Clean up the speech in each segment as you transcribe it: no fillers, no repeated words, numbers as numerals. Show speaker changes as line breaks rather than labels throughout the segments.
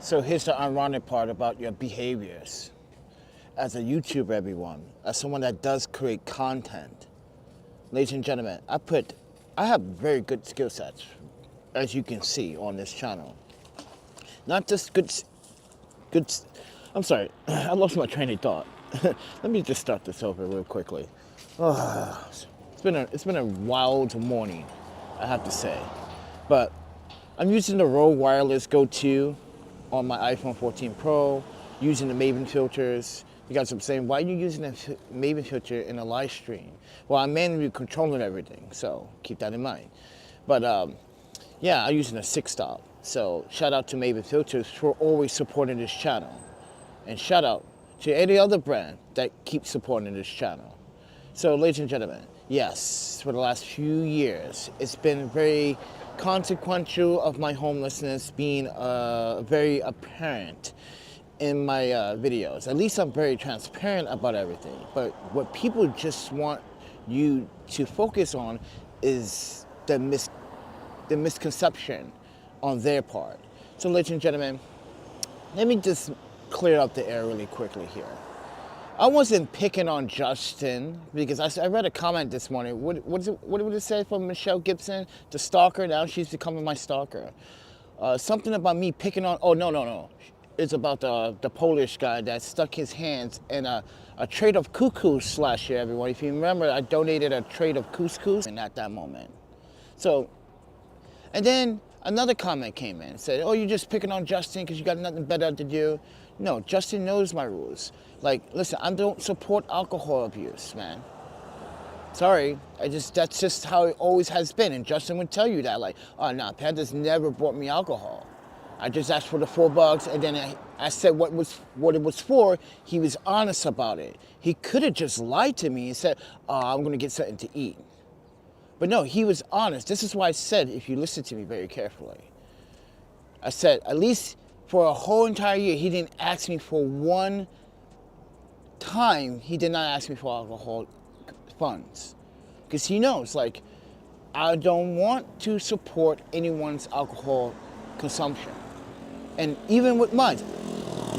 So here's the ironic part about your behaviors. As a YouTuber, everyone, as someone that does create content, ladies and gentlemen, I have very good skill sets, as you can see on this channel. Not just good, I'm sorry, I lost my train of thought. Let me just start this over real quickly. It's been a wild morning, I have to say. But I'm using the Rode Wireless Go 2 on my iPhone 14 Pro, using the Maven filters. You guys are saying, why are you using a Maven filter in a live stream? Well, I'm manually controlling everything, so keep that in mind. But yeah, I'm using a 6-stop. So shout out to Maven Filters for always supporting this channel. And shout out to any other brand that keeps supporting this channel. So ladies and gentlemen, yes, for the last few years, it's been very consequential of my homelessness being very apparent in my videos. At least I'm very transparent about everything. But what people just want you to focus on is the misconception on their part. So ladies and gentlemen, let me just clear up the air really quickly here. I wasn't picking on Justin because I read a comment this morning. What did it say from Michelle Gibson? The stalker, now she's becoming my stalker. Something about me picking on, oh no. It's about the Polish guy that stuck his hands in a tray of couscous last year, everyone. If you remember, I donated a tray of couscous at that moment. So, and then another comment came in and said, oh, you're just picking on Justin because you got nothing better to do. No, Justin knows my rules. Like, listen, I don't support alcohol abuse, man. Sorry, that's just how it always has been. And Justin would tell you that, like, oh, no, Panda's never brought me alcohol. I just asked for the $4, and then I said what it was for. He was honest about it. He could have just lied to me and said, oh, I'm going to get something to eat. But no, he was honest. This is why I said, if you listen to me very carefully, I said, at least for a whole entire year, he didn't ask me for one time. He did not ask me for alcohol funds. Because he knows, like, I don't want to support anyone's alcohol consumption. And even with mine,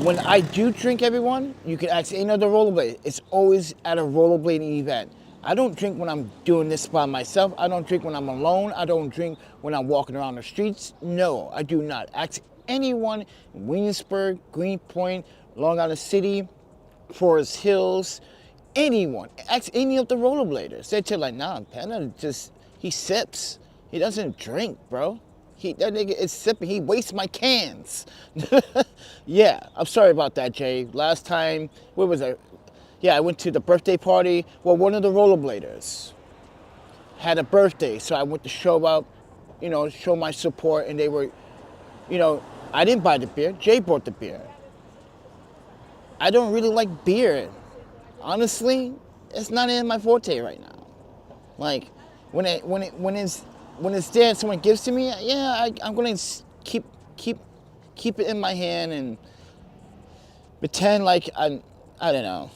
when I do drink, everyone, you can ask any other rollerblade. It's always at a rollerblading event. I don't drink when I'm doing this by myself. I don't drink when I'm alone. I don't drink when I'm walking around the streets. No, I do not. Ask anyone in Williamsburg, Greenpoint, Long Island City, Forest Hills, anyone. Ask any of the rollerbladers. They tell like, nah, Panda he sips. He doesn't drink, bro. That nigga is sipping. He wastes my cans. Yeah, I'm sorry about that, Jay. Last time, where was I? Yeah, I went to the birthday party. Well, one of the rollerbladers had a birthday, so I went to show up, show my support, and they were, I didn't buy the beer. Jay bought the beer. I don't really like beer. Honestly, it's not in my forte right now. Like, when it's there and someone gives to me, yeah, I'm gonna keep it in my hand and pretend like I don't know.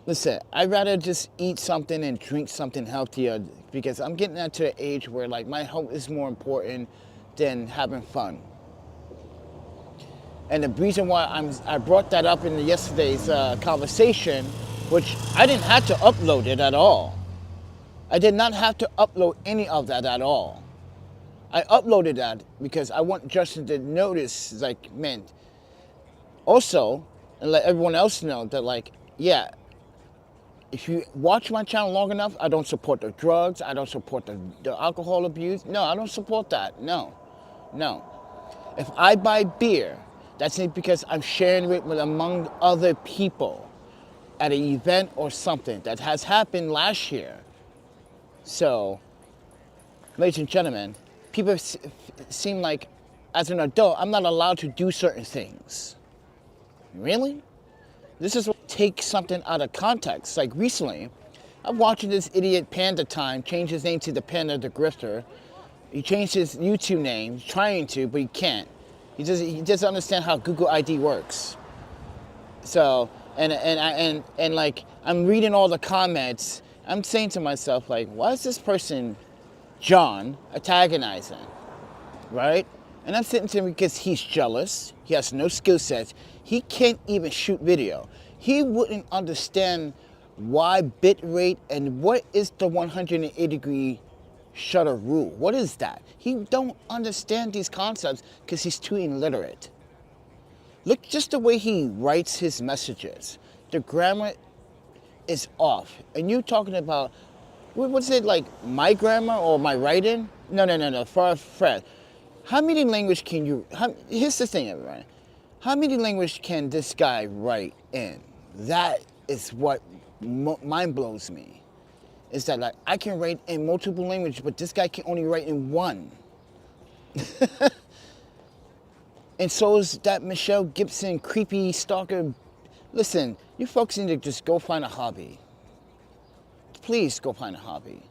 Listen, I'd rather just eat something and drink something healthier because I'm getting to an age where like my health is more important than having fun. And the reason why I brought that up in yesterday's conversation, which I didn't have to upload it at all. I did not have to upload any of that at all. I uploaded that because I want Justin to notice, like, man, also, and let everyone else know that, like, yeah, if you watch my channel long enough, I don't support the drugs, I don't support the alcohol abuse. No, I don't support that. No. If I buy beer, that's it because I'm sharing it with among other people at an event or something that has happened last year. So, ladies and gentlemen, people seem like, as an adult, I'm not allowed to do certain things. Really? This is what takes something out of context. Like recently, I'm watching this idiot Panda Time change his name to the Panda the Grifter. He changed his YouTube name, he's trying to, but he can't. He doesn't understand how Google ID works. So, and like, I'm reading all the comments. I'm saying to myself, like, why is this person, John, antagonizing, right? And I'm sitting to him because he's jealous. He has no skill sets. He can't even shoot video. He wouldn't understand why bit rate and what is the 180-degree shutter rule. What is that? He don't understand these concepts because he's too illiterate. Look just the way he writes his messages. The grammar is off. And you talking about, what's it like, my grammar or my writing? No. Fred, how many language can you, here's the thing, everyone. How many language can this guy write in? That is what mind blows me. Is that like, I can write in multiple languages, but this guy can only write in one. And so is that Michelle Gibson, creepy stalker. Listen, you folks need to just go find a hobby. Please go find a hobby.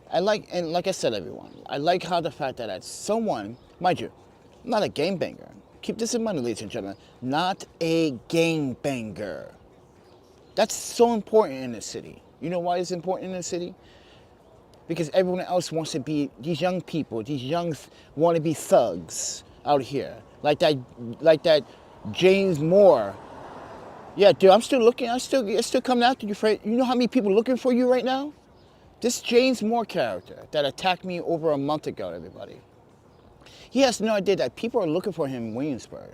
And like I said, everyone, I like how the fact that someone, mind you, I'm not a game banger. Keep this in mind, ladies and gentlemen. Not a game banger. That's so important in this city. You know why it's important in this city? Because everyone else wants to be, these young people, these young want to be thugs out here. Like that James Moore. Yeah, dude, I'm still looking. It's still coming after you. You know how many people are looking for you right now? This James Moore character that attacked me over a month ago, everybody. He has no idea that people are looking for him in Williamsburg.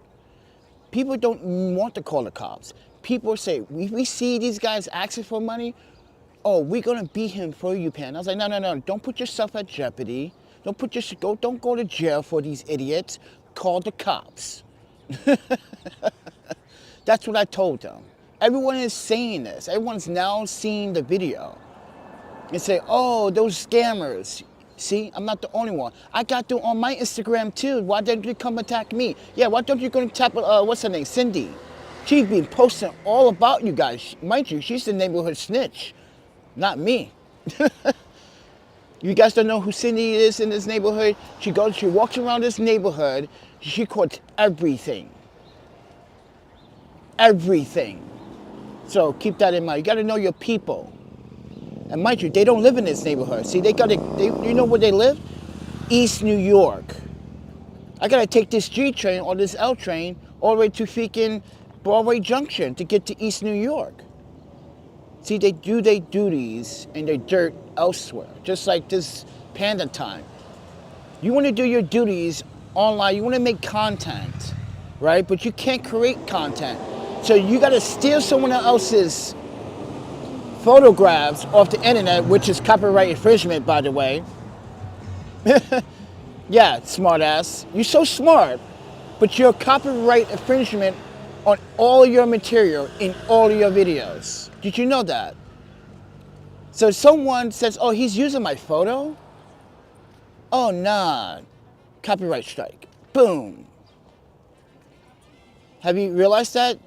People don't want to call the cops. People say, we see these guys asking for money. Oh, we're gonna beat him for you, Pan. I was like, no. Don't put yourself at jeopardy. Don't go to jail for these idiots. Call the cops. That's what I told them. Everyone is saying this. Everyone's now seeing the video and say, oh, those scammers. See, I'm not the only one. I got them on my Instagram too. Why don't you come attack me? Yeah, why don't you go and tap, what's her name, Cindy? She's been posting all about you guys. Mind you, she's the neighborhood snitch, not me. You guys don't know who Cindy is in this neighborhood? She walks around this neighborhood, she caught everything. Everything. So keep that in mind. You gotta know your people. And mind you, they don't live in this neighborhood. See, you know where they live? East New York. I gotta take this G train or this L train all the way to freaking Broadway Junction to get to East New York. See, they do their duties and their dirt elsewhere, just like this Panda time. You want to do your duties online, you want to make content, right? But you can't create content. So you got to steal someone else's photographs off the internet, which is copyright infringement, by the way. Yeah, smart ass. You're so smart, but you're copyright infringement on all your material in all your videos. Did you know that? So someone says, oh, he's using my photo? Oh, nah. Copyright strike. Boom. Have you realized that?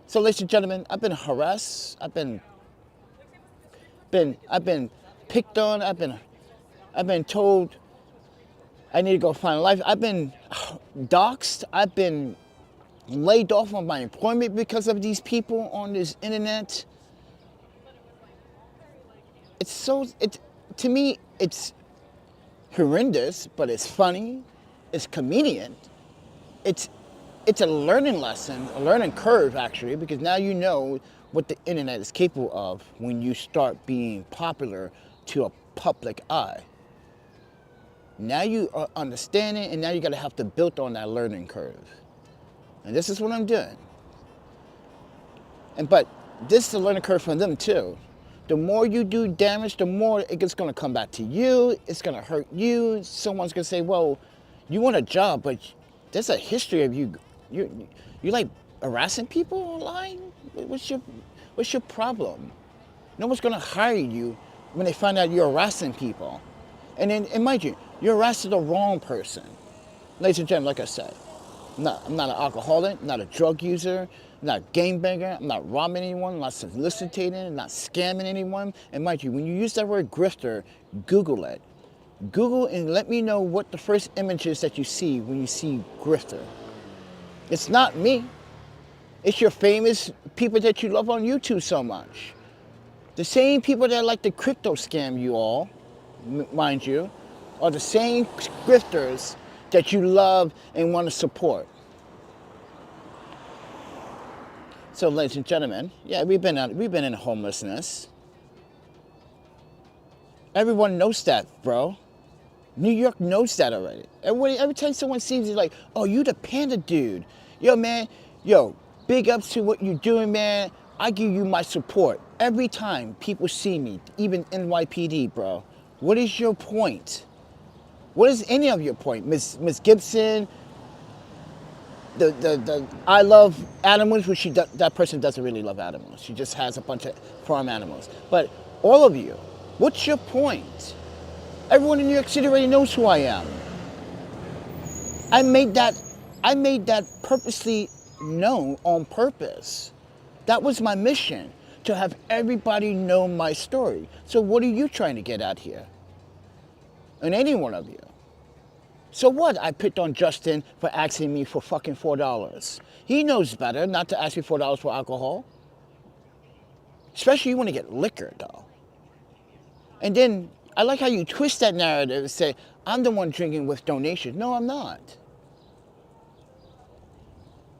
So, ladies and gentlemen, I've been harassed. I've been picked on. I've been told I need to go find a life. I've been doxxed. I've been laid off on my employment because of these people on this internet. To me, it's horrendous, but it's funny. It's convenient. It's a learning lesson, a learning curve, actually, because now you know what the internet is capable of when you start being popular to a public eye. Now you are understanding, and now you got to have to build on that learning curve. And this is what I'm doing. But this is a learning curve for them too. The more you do damage, the more it's going to come back to you. It's going to hurt you. Someone's going to say, well, you want a job, but there's a history of you like harassing people online? What's your problem? No one's going to hire you when they find out you're harassing people. And mind you, you're harassing the wrong person. Ladies and gentlemen, like I said, I'm not an alcoholic, I'm not a drug user, I'm not a game banger, I'm not robbing anyone, I'm not soliciting, I'm not scamming anyone. And mind you, when you use that word grifter, Google it. Google and let me know what the first image is that you see when you see grifter. It's not me. It's your famous people that you love on YouTube so much. The same people that like to crypto scam you all, mind you, are the same grifters that you love and want to support. So, ladies and gentlemen, yeah, we've been in homelessness. Everyone knows that, bro. New York knows that already. Every time someone sees you, like, oh, you the panda dude. Yo, man, big ups to what you're doing, man. I give you my support. Every time people see me, even NYPD, bro. What is your point? What is any of your point? Miss Gibson, the I love animals, which that person doesn't really love animals. She just has a bunch of farm animals. But all of you, what's your point? Everyone in New York City already knows who I am. I made that purposely known on purpose. That was my mission, to have everybody know my story. So what are you trying to get at here? And any one of you. So what? I picked on Justin for asking me for fucking $4. He knows better not to ask me $4 for alcohol. Especially you want to get liquor, though. And then I like how you twist that narrative and say, I'm the one drinking with donations. No, I'm not.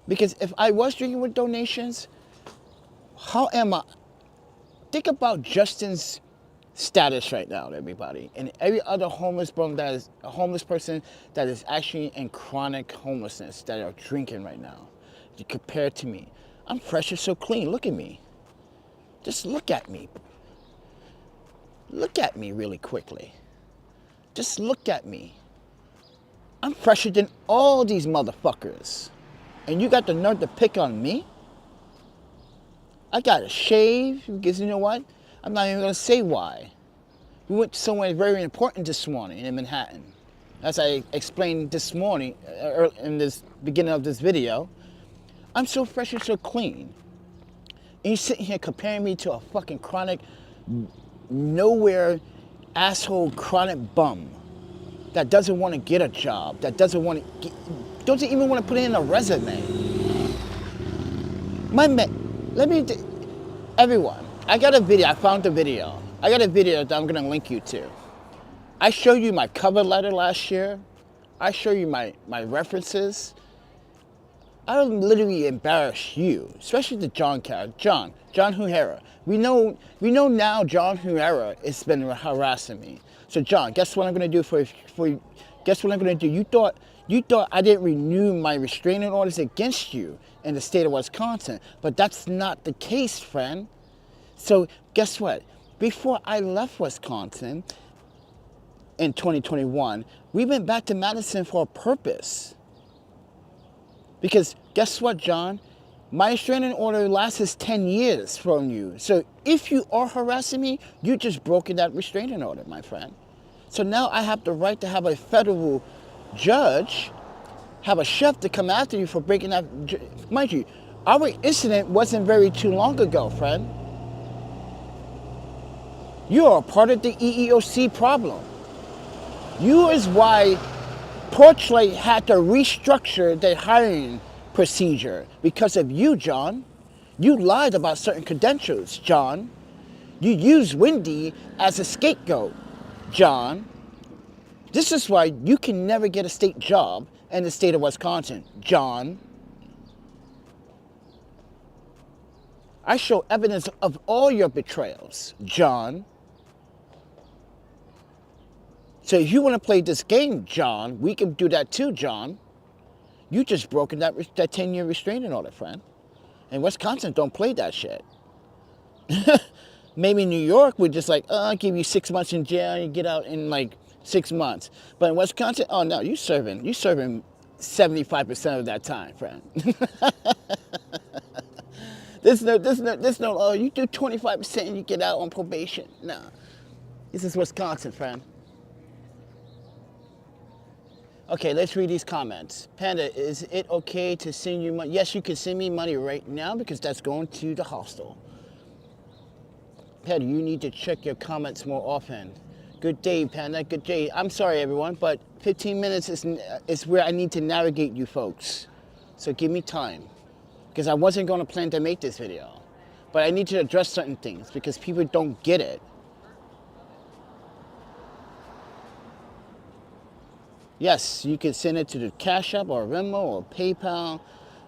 Because if I was drinking with donations, how am I? Think about Justin's status right now, everybody. And every other homeless person that is actually in chronic homelessness, that are drinking right now, compared to me. I'm fresh and so clean. Look at me. Just look at me. Look at me really quickly. Just look at me. I'm fresher than all these motherfuckers. And you got the nerve to pick on me? I got a shave, because you know what? I'm not even gonna say why. We went somewhere very important this morning in Manhattan. As I explained this morning, in this beginning of this video, I'm so fresh and so clean. And you're sitting here comparing me to a fucking chronic, nowhere asshole chronic bum that doesn't want to get a job, that doesn't even want to put in a resume. My man, everyone, I got a video, I found a video. I got a video that I'm gonna link you to. I showed you my cover letter last year. I showed you my references. I would literally embarrass you, especially the John character, John Huera. We know now John Huera has been harassing me. So John, guess what I'm gonna do for you? Guess what I'm gonna do? You thought I didn't renew my restraining orders against you in the state of Wisconsin, but that's not the case, friend. So guess what? Before I left Wisconsin in 2021, we went back to Madison for a purpose. Because guess what, John? My restraining order lasts 10 years from you. So if you are harassing me, you just broken that restraining order, my friend. So now I have the right to have a federal judge, have a chef to come after you for breaking that. Mind you, our incident wasn't very too long ago, friend. You are a part of the EEOC problem. You is why Portrait had to restructure their hiring procedure because of you, John. You lied about certain credentials, John. You used Wendy as a scapegoat, John. This is why you can never get a state job in the state of Wisconsin, John. I show evidence of all your betrayals, John. So if you want to play this game, John, we can do that too, John. You just broken that 10-year restraining order, friend. And Wisconsin don't play that shit. Maybe New York would just like, I'll give you 6 months in jail and you get out in like 6 months. But in Wisconsin, oh no, you serving 75% of that time, friend. There's no, oh, you do 25% and you get out on probation. No. This is Wisconsin, friend. Okay, let's read these comments. Panda, is it okay to send you money? Yes, you can send me money right now because that's going to the hostel. Panda, you need to check your comments more often. Good day, Panda, good day. I'm sorry, everyone, but 15 minutes is where I need to navigate you folks. So give me time, because I wasn't going to plan to make this video. But I need to address certain things because people don't get it. Yes, you can send it to the Cash App or Venmo or PayPal.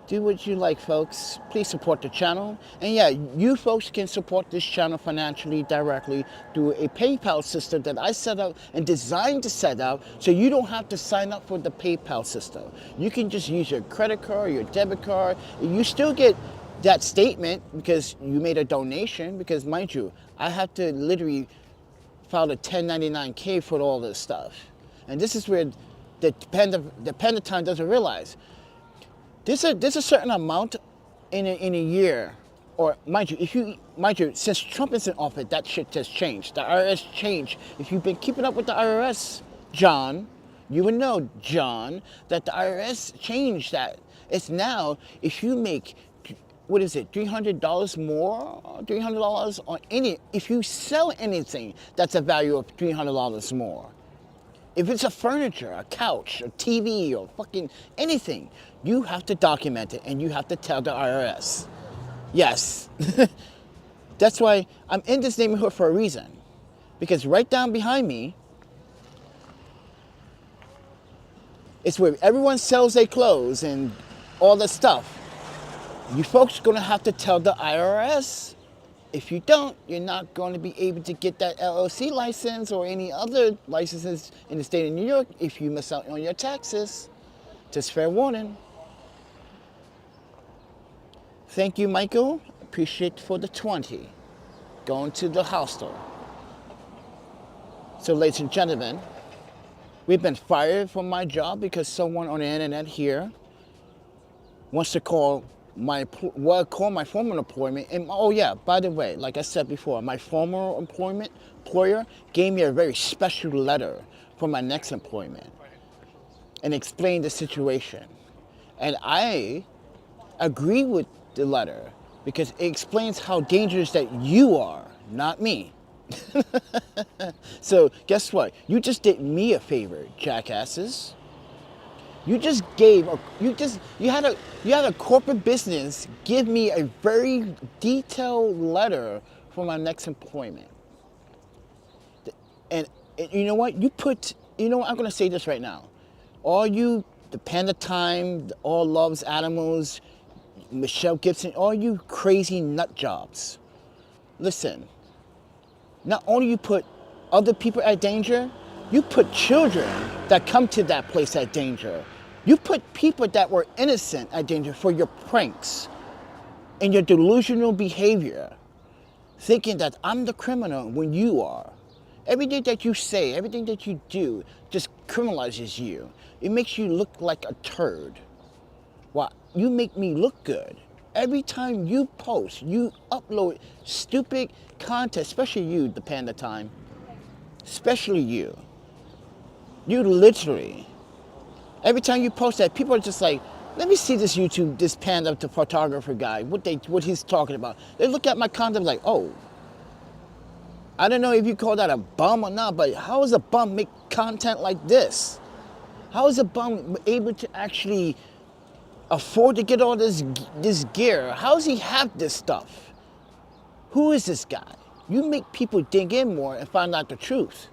Do what you like, folks. Please support the channel. And yeah, you folks can support this channel financially directly through a PayPal system that I set up and designed to set up so you don't have to sign up for the PayPal system. You can just use your credit card, your debit card. You still get that statement because you made a donation, because mind you, I have to literally file a 1099-K for all this stuff. And this is where the Panda Time doesn't realize. There's a certain amount in a year, or mind you, since Trump is in office, that shit has changed. The IRS changed. If you've been keeping up with the IRS, John, you would know, John, that the IRS changed that. It's now, if you make, what is it, $300 more, $300 on any, if you sell anything that's a value of $300 more. If it's a furniture, a couch, a TV, or fucking anything, you have to document it and you have to tell the IRS. Yes. That's why I'm in this neighborhood for a reason. Because right down behind me is where everyone sells their clothes and all that stuff. You folks are gonna have to tell the IRS. If you don't, you're not going to be able to get that LLC license or any other licenses in the state of New York if you miss out on your taxes. Just fair warning. Thank you, Michael. Appreciate for the 20. Going to the hostel. So, ladies and gentlemen, we've been fired from my job because someone on the internet here wants to call my former employment. And oh yeah, by the way, like I said before, my former employer gave me a very special letter for my next employment and explained the situation. And I agree with the letter because it explains how dangerous that you are, not me. So guess what? You just did me a favor, jackasses. You just gave, you had a corporate business give me a very detailed letter for my next employment. And you know what? I'm going to say this right now. All you, the Panda Time, All Loves Animals, Michelle Gibson, all you crazy nut jobs. Listen, not only you put other people at danger, you put children that come to that place at danger. You put people that were innocent at danger for your pranks and your delusional behavior, thinking that I'm the criminal when you are. Everything that you say, everything that you do just criminalizes you. It makes you look like a turd. Well, you make me look good. Every time you post, you upload stupid content, especially you, the Panda Time, especially you. You literally, every time you post that, people are just like, let me see this YouTube, this Panda the photographer guy, what he's talking about. They look at my content like, oh, I don't know if you call that a bum or not, but how does a bum make content like this? How is a bum able to actually afford to get all this gear? How does he have this stuff? Who is this guy? You make people dig in more and find out the truth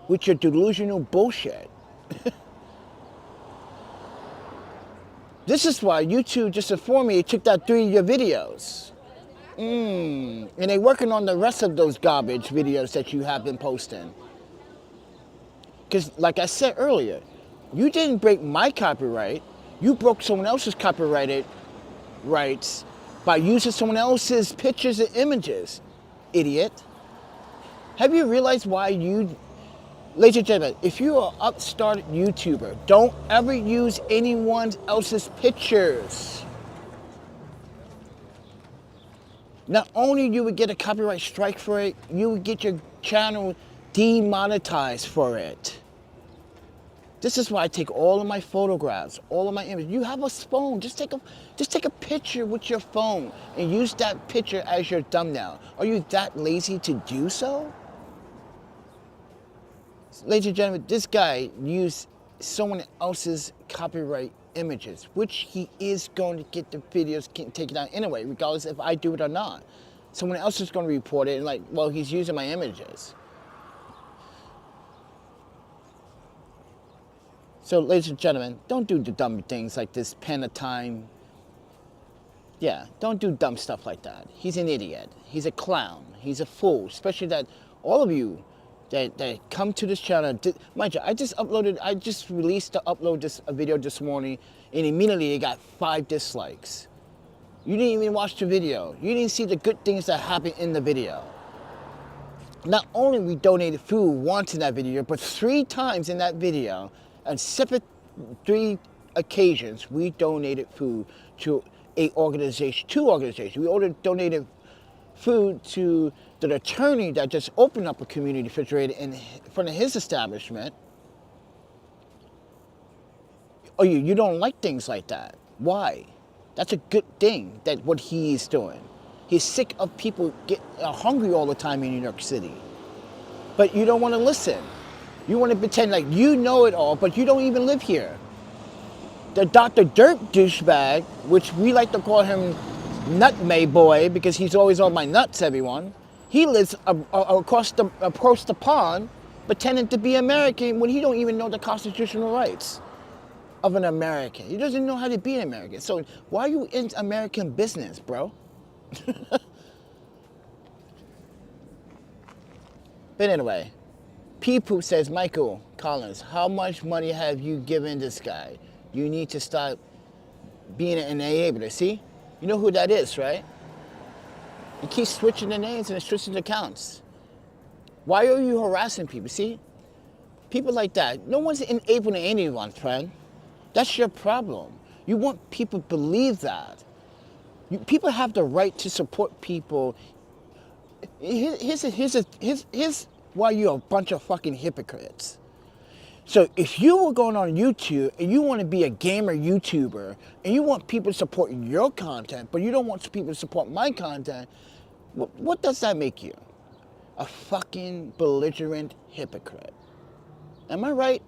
with your delusional bullshit. This is why YouTube just informed me it took that 3 of your videos. And they're working on the rest of those garbage videos that you have been posting. Because like I said earlier, you didn't break my copyright. You broke someone else's copyrighted rights by using someone else's pictures and images, idiot. Have you realized why you, ladies and gentlemen, if you're an upstart YouTuber, don't ever use anyone else's pictures. Not only you would get a copyright strike for it, you would get your channel demonetized for it. This is why I take all of my photographs, all of my images. You have a phone, just take a picture with your phone and use that picture as your thumbnail. Are you that lazy to do so? Ladies and gentlemen, this guy used someone else's copyright images, which he is going to get the videos taken down anyway, regardless if I do it or not. Someone else is going to report it and like, well, he's using my images. So, ladies and gentlemen, don't do the dumb things like this Panda Time. Yeah, don't do dumb stuff like that. He's an idiot. He's a clown. He's a fool. Especially that all of you that come to this channel. Mind you, I just released to upload this a video this morning, and immediately it got 5 dislikes. You didn't even watch the video. You didn't see the good things that happened in the video. Not only we donated food once in that video, but 3 times in that video, on separate 3 occasions, we donated food to two organizations. We donated food to the attorney that just opened up a community refrigerator in front of his establishment. Oh, you don't like things like that. Why? That's a good thing, that what he's doing. He's sick of people hungry all the time in New York City. But you don't want to listen. You want to pretend like you know it all, but you don't even live here. The Dr. Dirt douchebag, which we like to call him Nutmeg Boy because he's always on my nuts, everyone. He lives across the pond pretending to be American when he don't even know the constitutional rights of an American. He doesn't know how to be an American. So why are you in American business, bro? But anyway, P-Poop says, Michael Collins, how much money have you given this guy? You need to stop being an enabler. See? You know who that is, right? You keep switching the names and switching the accounts. Why are you harassing people? See? People like that. No one's enabling anyone, friend. That's your problem. You want people to believe that. People have the right to support people. Here's why you're a bunch of fucking hypocrites. So if you were going on YouTube and you want to be a gamer YouTuber and you want people to support your content, but you don't want people to support my content, what does that make you? A fucking belligerent hypocrite. Am I right?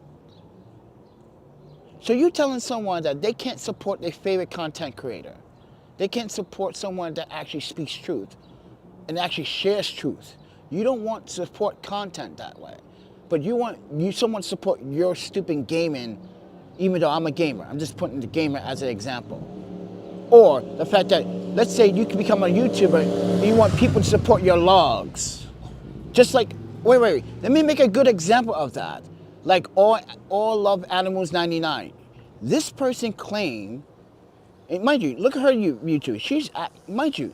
So you're telling someone that they can't support their favorite content creator. They can't support someone that actually speaks truth and actually shares truth. You don't want to support content that way. But you want someone to support your stupid gaming, even though I'm a gamer. I'm just putting the gamer as an example. Or the fact that, let's say you can become a YouTuber and you want people to support your logs. Just like, wait. Let me make a good example of that. Like All Love Animals 99. This person claimed, and mind you, look at her YouTube. Mind you,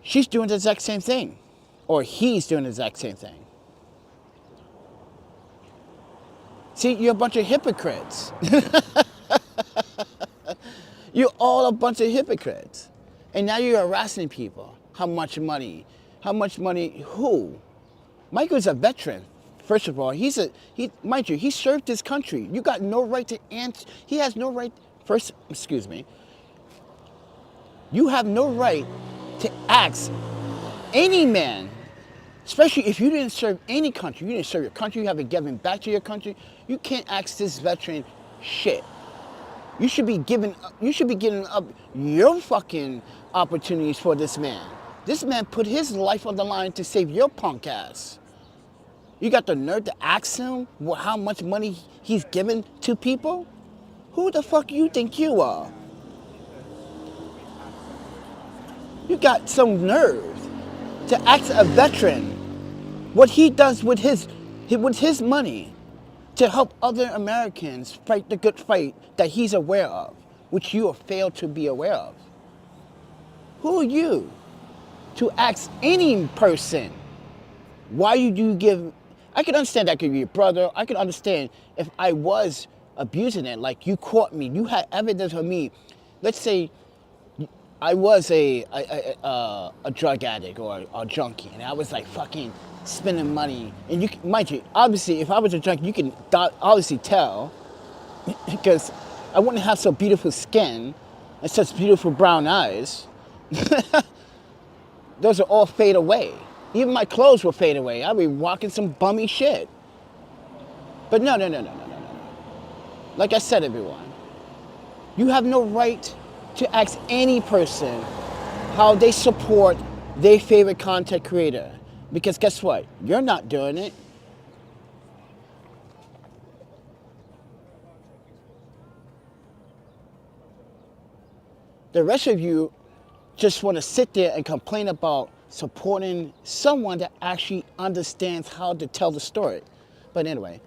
she's doing the exact same thing. Or he's doing the exact same thing. See, you're a bunch of hypocrites. You're all a bunch of hypocrites. And now you're harassing people. How much money? How much money? Who? Michael's a veteran. First of all, mind you, he served his country. You got no right to answer. He has no right. You have no right to ask any man, especially if you didn't serve any country, you didn't serve your country, you haven't given back to your country, you can't ask this veteran shit. You should be giving up your fucking opportunities for this man. This man put his life on the line to save your punk ass. You got the nerve to ask him how much money he's given to people? Who the fuck you think you are? You got some nerve to ask a veteran what he does with his money to help other Americans fight the good fight that he's aware of, which you have failed to be aware of. Who are you to ask any person why you do give? I can understand that could be your brother. I can understand if I was abusing it, like you caught me, you had evidence of me. Let's say I was a drug addict or a junkie, and I was like fucking spending money. And you, mind you, obviously, if I was a junkie, you can obviously tell because I wouldn't have so beautiful skin and such beautiful brown eyes. Those are all fade away. Even my clothes will fade away. I'll be walking some bummy shit. But no. Like I said, everyone, you have no right to ask any person how they support their favorite content creator. Because guess what? You're not doing it. The rest of you just want to sit there and complain about supporting someone that actually understands how to tell the story. But anyway.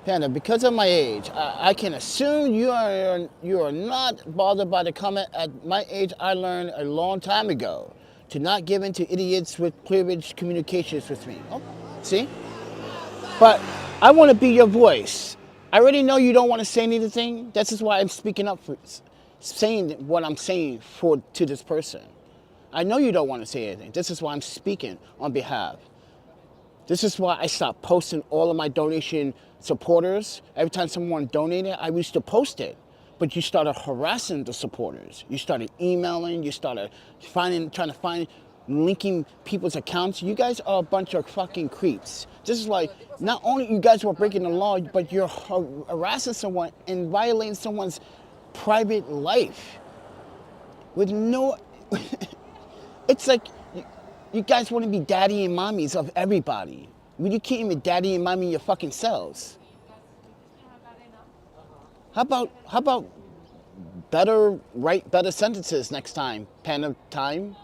Panda, because of my age, I can assume you are not bothered by the comment. At my age, I learned a long time ago to not give in to idiots with privileged communications with me. Oh, see? But I want to be your voice. I already know you don't want to say anything. This is why I'm speaking up for saying what I'm saying to this person. I know you don't want to say anything. This is why I'm speaking on behalf. This is why I stopped posting all of my donation supporters. Every time someone donated, I used to post it. But you started harassing the supporters. You started emailing, you started trying to find, linking people's accounts. You guys are a bunch of fucking creeps. This is like, not only you guys were breaking the law, but you're harassing someone and violating someone's private life. With no, it's like, you guys want to be daddy and mommies of everybody. You can't even daddy and mommy your fucking selves. How about write better sentences next time, Panda time?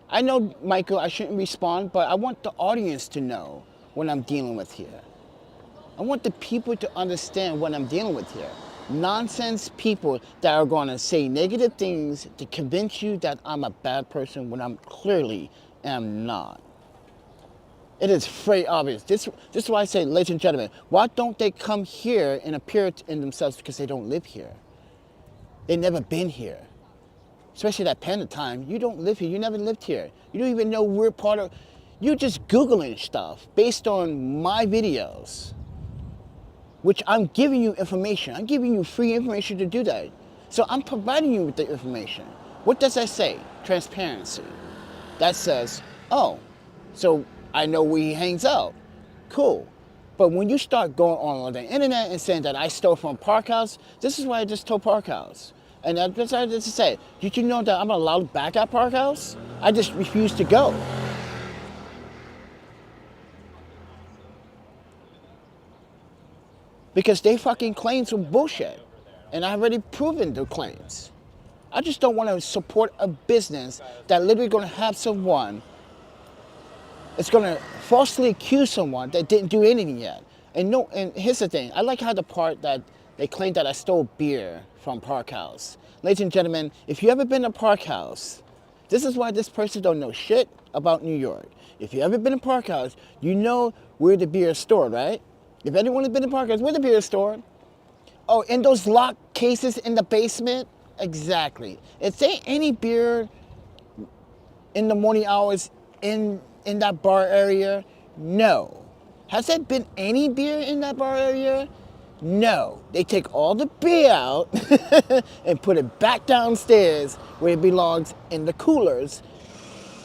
I know, Michael, I shouldn't respond, but I want the audience to know what I'm dealing with here. I want the people to understand what I'm dealing with here. Nonsense people that are going to say negative things to convince you that I'm a bad person when I'm clearly am not. It is very obvious. This is why I say, ladies and gentlemen, why don't they come here and appear in themselves? Because they don't live here. They've never been here. Especially that Panda time. You don't live here. You never lived here. You don't even know we're part of. You're just Googling stuff based on my videos, which I'm giving you information. I'm giving you free information to do that. So I'm providing you with the information. What does that say? Transparency. That says, oh, so I know where he hangs out. Cool. But when you start going on the internet and saying that I stole from Park House, this is why I just told Park House. And that's what I just said. Did you know that I'm allowed back at Park House? I just refuse to go. Because they fucking claim some bullshit. And I've already proven their claims. I just don't want to support a business that literally going to have someone, it's going to falsely accuse someone that didn't do anything yet. And no, and here's the thing. I like how the part that they claim that I stole beer from Park House. Ladies and gentlemen, if you ever been to Park House, this is why this person don't know shit about New York. If you ever been to Park House, you know where the beer is stored, right? If anyone has been to Park House, where the beer is stored? Oh, in those locked cases in the basement? Exactly. If there ain't any beer in the morning hours in that bar area, no. Has there been any beer in that bar area? No. They take all the beer out and put it back downstairs where it belongs in the coolers.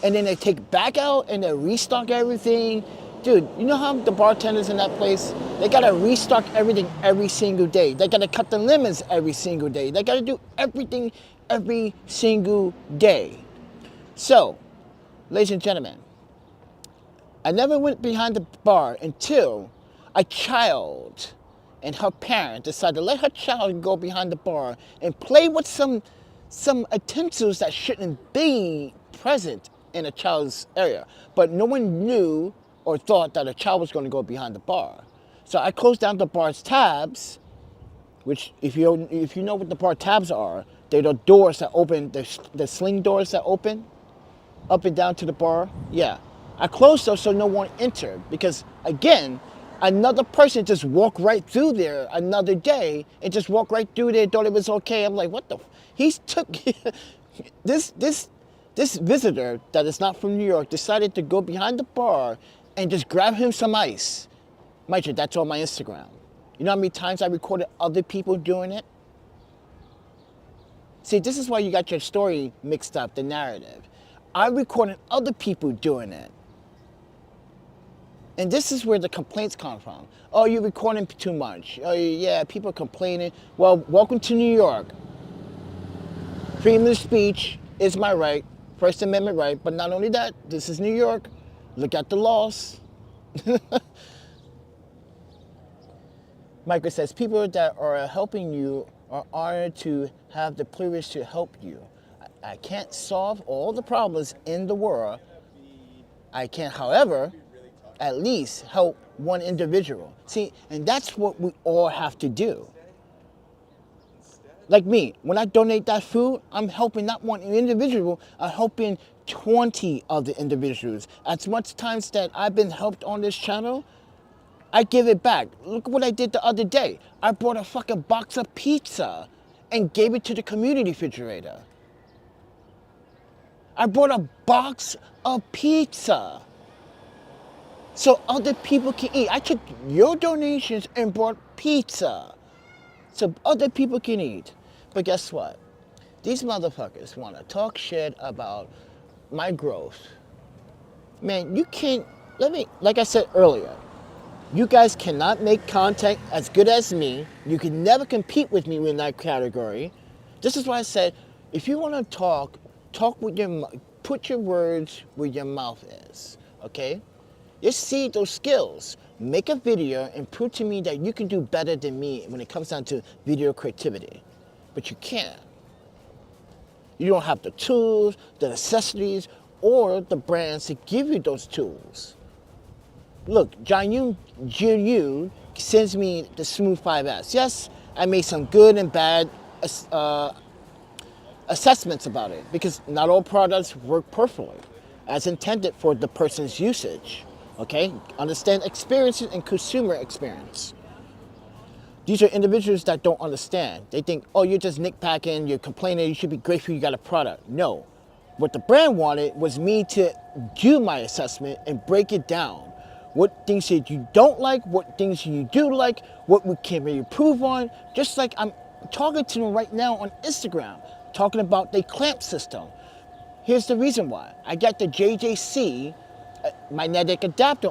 And then they take it back out and they restock everything. Dude, you know how the bartenders in that place, they gotta restock everything every single day. They gotta cut the lemons every single day. They gotta do everything every single day. So, ladies and gentlemen, I never went behind the bar until a child and her parent decided to let her child go behind the bar and play with some utensils that shouldn't be present in a child's area. But no one knew or thought that a child was going to go behind the bar. So I closed down the bar's tabs, which if you know what the bar tabs are, they're the doors that open, the sling doors that open up and down to the bar. Yeah. I closed those so no one entered because, again, another person just walked right through there another day and just walked right through there, thought it was okay. I'm like, what the? He took this visitor that is not from New York decided to go behind the bar and just grab him some ice. Mind you, that's on my Instagram. You know how many times I recorded other people doing it? See, this is why you got your story mixed up, the narrative. I recorded other people doing it. And this is where the complaints come from. Oh, you're recording too much. Oh, yeah, people are complaining. Well, welcome to New York. Freedom of speech is my right, First Amendment right. But not only that, this is New York. Look at the laws. Michael says, people that are helping you are honored to have the privilege to help you. I can't solve all the problems in the world. I can, however, at least help one individual. See, and that's what we all have to do. Like me, when I donate that food, I'm helping not one individual, I'm helping 20 other individuals. As much times that I've been helped on this channel, I give it back. Look what I did the other day. I brought a fucking box of pizza and gave it to the community refrigerator. I brought a box of pizza so other people can eat. I took your donations and brought pizza so other people can eat. But guess what? These motherfuckers want to talk shit about my growth. Man, you can't, like I said earlier, you guys cannot make content as good as me. You can never compete with me in that category. This is why I said, if you want to talk with put your words where your mouth is, okay? Just see those skills. Make a video and prove to me that you can do better than me when it comes down to video creativity. But you can't. You don't have the tools, the necessities, or the brands to give you those tools. Look, Zhiyun sends me the Smooth 5S. Yes, I made some good and bad assessments about it because not all products work perfectly as intended for the person's usage. Okay? Understand experiences and consumer experience. These are individuals that don't understand. They think, oh, you're just nitpacking, you're complaining, you should be grateful you got a product. No. What the brand wanted was me to do my assessment and break it down. What things that you don't like, what things you do like, what we can improve on. Just like I'm talking to them right now on Instagram, talking about the clamp system. Here's the reason why. I got the JJC magnetic adapter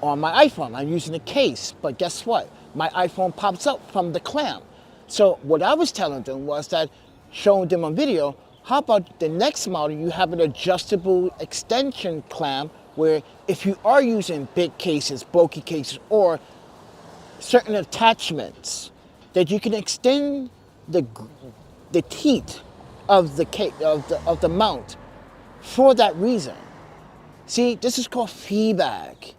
on my iPhone. I'm using a case, but guess what? My iPhone pops up from the clamp. So what I was telling them was that, showing them on video, how about the next model, you have an adjustable extension clamp where if you are using big cases, bulky cases, or certain attachments, that you can extend the teeth of the mount for that reason. See, this is called feedback.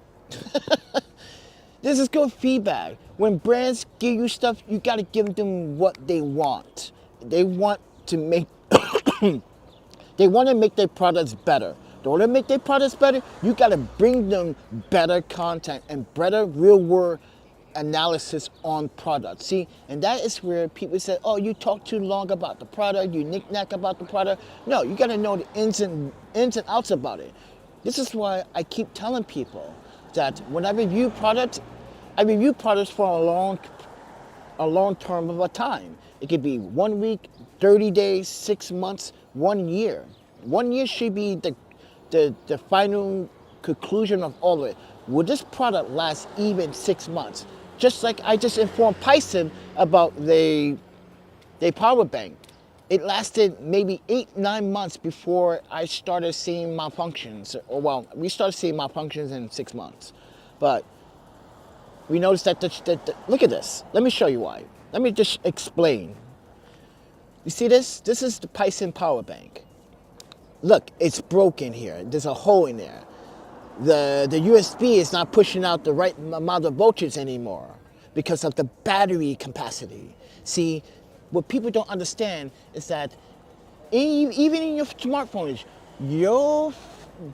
This is called feedback. When brands give you stuff, you gotta give them what they want. They want to make they want to make their products better. In order to make their products better, you gotta bring them better content and better real world analysis on products. See, and that is where people say, oh, you talk too long about the product, you knick-knack about the product. No, you gotta know the ins and outs about it. This is why I keep telling people that when I review products for a long term of a time. It could be 1 week, 30 days, 6 months, 1 year. 1 year should be the final conclusion of all of it. Will this product last even 6 months? Just like I just informed Python about the power bank. It lasted maybe 8-9 months before I started seeing malfunctions. Or well, we started seeing malfunctions in 6 months. But we noticed that, look at this. Let me show you why. Let me just explain. You see this? This is the Python power bank. Look, it's broken here. There's a hole in there. The USB is not pushing out the right amount of voltage anymore because of the battery capacity. See, what people don't understand is that even in your smartphones, your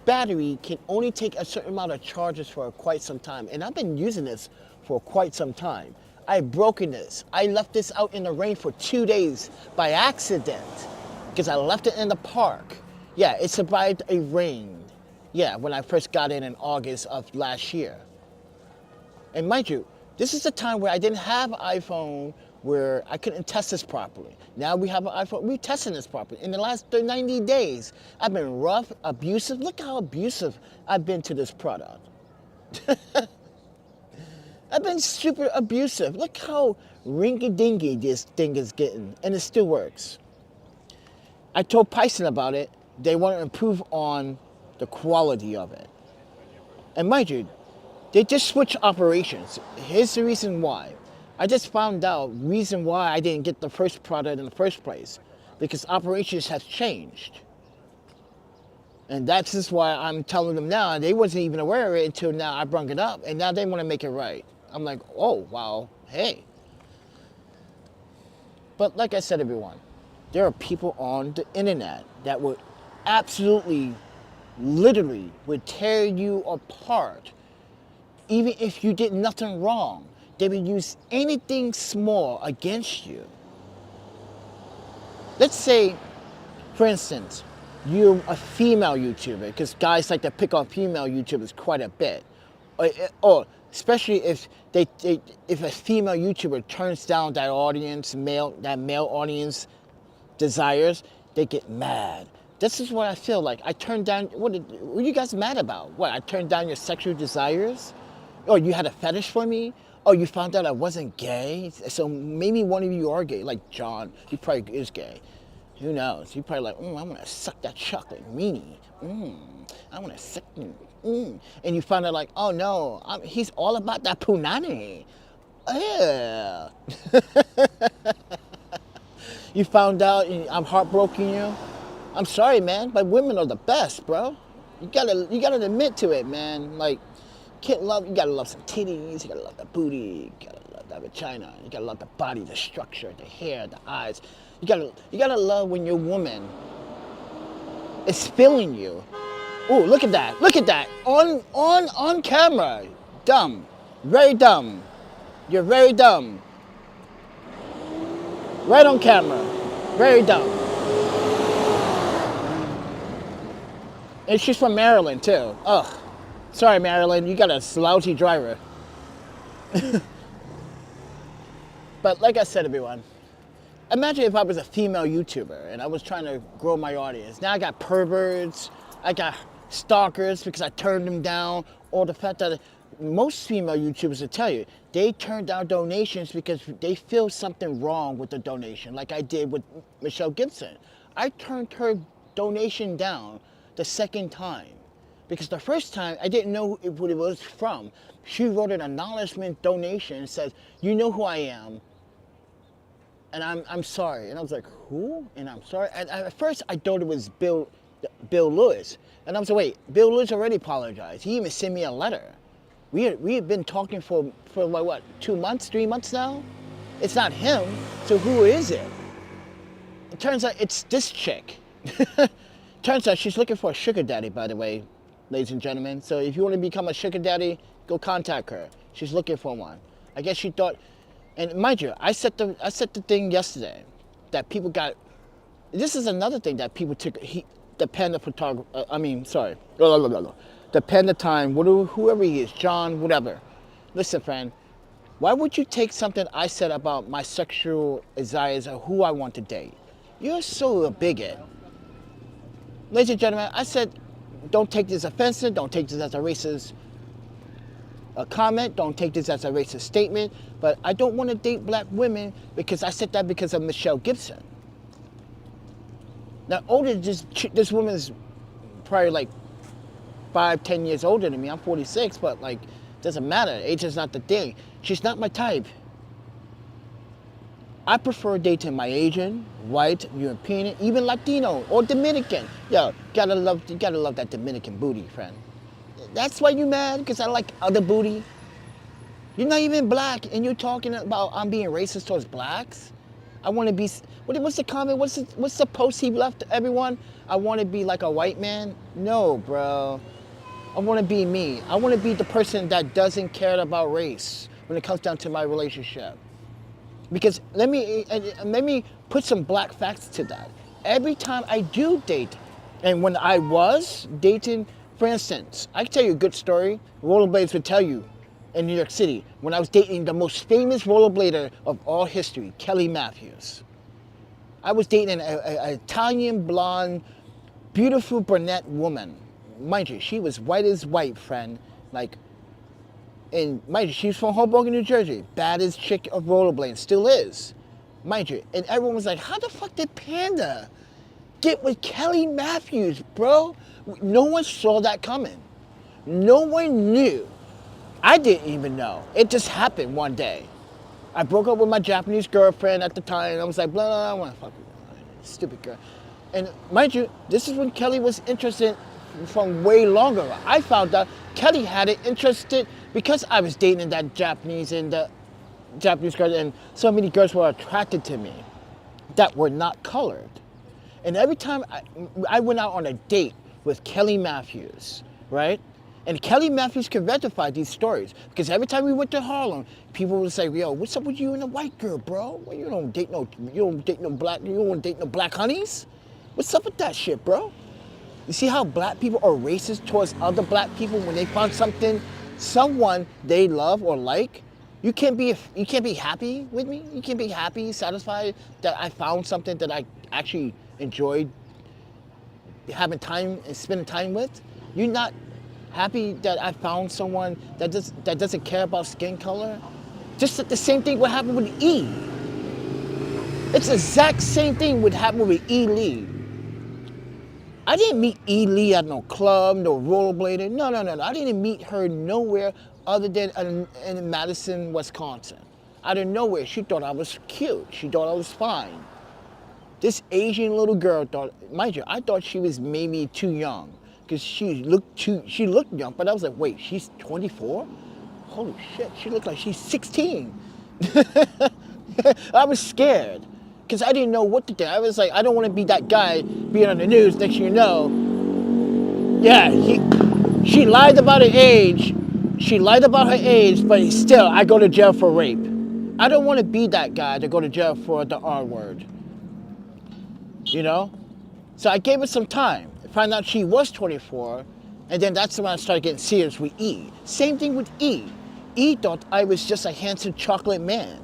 battery can only take a certain amount of charges for quite some time. And I've been using this for quite some time. I've broken this. I left this out in the rain for 2 days by accident because I left it in the park. Yeah, it survived a rain. Yeah, when I first got in August of last year. And mind you, this is the time where I didn't have an iPhone where I couldn't test this properly. Now we have an iPhone, we're testing this properly. In the last 90 days, I've been rough, abusive. Look how abusive I've been to this product. I've been super abusive. Look how rinky-dinky this thing is getting, and it still works. I told Python about it. They want to improve on the quality of it. And mind you, they just switched operations. Here's the reason why. I just found out reason why I didn't get the first product in the first place, because operations have changed. And that's just why I'm telling them now. They wasn't even aware of it until now I brought it up, and now they want to make it right. I'm like, oh, wow, hey. But like I said, everyone, there are people on the internet that would absolutely, literally, would tear you apart. Even if you did nothing wrong, they would use anything small against you. Let's say, for instance, you're a female YouTuber, because guys like to pick on female YouTubers quite a bit. Or especially if if a female YouTuber turns down that audience, that male audience desires, they get mad. This is what I feel like. I turned down, what are you guys mad about? What, I turned down your sexual desires? Oh, you had a fetish for me? Oh, you found out I wasn't gay? So maybe one of you are gay, like John, he probably is gay. Who knows? You're probably like, I want to suck that chocolate meanie. I want to suck him. And you find out like, oh no, he's all about that punani. Yeah. You found out I'm heartbroken you. I'm sorry, man, but women are the best, bro. You gotta admit to it, man. Like, you gotta love some titties, you gotta love the booty, you gotta love that vagina, you gotta love the body, the structure, the hair, the eyes. You gotta love when your woman is feeling you. Ooh, look at that, on camera. Dumb, very dumb. You're very dumb. Right on camera, very dumb. And she's from Maryland too. Ugh, sorry Maryland, you got a lousy driver. But like I said, everyone, imagine if I was a female YouTuber and I was trying to grow my audience. Now I got perverts, I got stalkers because I turned them down, or the fact that most female YouTubers will tell you, they turn down donations because they feel something wrong with the donation, like I did with Michelle Gibson. I turned her donation down the second time because the first time I didn't know what it was from. She wrote an acknowledgement donation and says, you know who I am, and I'm sorry. And I was like, who? And I'm sorry. And at first I thought it was Bill Lewis. And I was like, wait, Bill Lewis already apologized. He even sent me a letter. We had been talking for like what, 2 months, 3 months now? It's not him, so who is it? It turns out it's this chick. Turns out she's looking for a sugar daddy, by the way, ladies and gentlemen. So if you want to become a sugar daddy, go contact her. She's looking for one. I guess she thought, and mind you, I set the thing yesterday that people got. This is another thing that people took. The Panda Photographer. The Panda Time. Whoever he is, John, whatever. Listen, friend. Why would you take something I said about my sexual desires or who I want to date? You're so a bigot. Ladies and gentlemen, I said, don't take this offensive. Don't take this as a racist comment. Don't take this as a racist statement. But I don't want to date black women because I said that because of Michelle Gibson. Now, this woman is probably like 5-10 years older than me. I'm 46, but like, doesn't matter. Age is not the thing. She's not my type. I prefer dating my Asian, white, European, even Latino or Dominican. Yo, you gotta love that Dominican booty, friend. That's why you mad? Because I like other booty? You're not even black and you're talking about I'm being racist towards blacks? I want to be, what's the comment? What's the post he left everyone? I want to be like a white man? No, bro. I want to be me. I want to be the person that doesn't care about race when it comes down to my relationship. Because let me put some black facts to that. Every time I do date, and when I was dating, for instance, I can tell you a good story. Rollerblades would tell you in New York City when I was dating the most famous rollerblader of all history, Kelly Matthews. I was dating an Italian blonde, beautiful brunette woman. Mind you, she was white as white, friend. Like, and mind you, she's from Hoboken, New Jersey. Baddest chick of rollerblading, still is. Mind you, and everyone was like, how the fuck did Panda get with Kelly Matthews, bro? No one saw that coming. No one knew. I didn't even know. It just happened one day. I broke up with my Japanese girlfriend at the time. I was like, blah, blah, blah, I want to fuck you. Stupid girl. And mind you, this is when Kelly was interested from way longer. I found out Kelly had it interested because I was dating that Japanese and the Japanese girl, and so many girls were attracted to me that were not colored. And every time I went out on a date with Kelly Matthews, right? And Kelly Matthews can rectify these stories because every time we went to Harlem, people would say, "Yo, what's up with you and the white girl, bro? Well, you don't date no black honeys. What's up with that shit, bro?" You see how black people are racist towards other black people when they find someone they love or like? You can't be happy with me. You can't be happy, satisfied that I found something that I actually enjoyed having time and spending time with. You're not happy that I found someone that doesn't care about skin color. Just the same thing would happen with E. It's the exact same thing would happen with E. Lee. I didn't meet E. Lee at no club, no rollerblading. No. I didn't meet her nowhere other than in Madison, Wisconsin. Out of nowhere, she thought I was cute. She thought I was fine. This Asian little girl thought, mind you, I thought she was maybe too young because she looked young, but I was like, wait, she's 24? Holy shit, she looked like she's 16. I was scared because I didn't know what to do. I was like, I don't want to be that guy being on the news. Next thing you know, yeah, she lied about her age. She lied about her age, but still, I go to jail for rape. I don't want to be that guy to go to jail for the R word. You know? So I gave her some time. Found out she was 24, and then that's when I started getting serious with E. Same thing with E. E thought I was just a handsome chocolate man.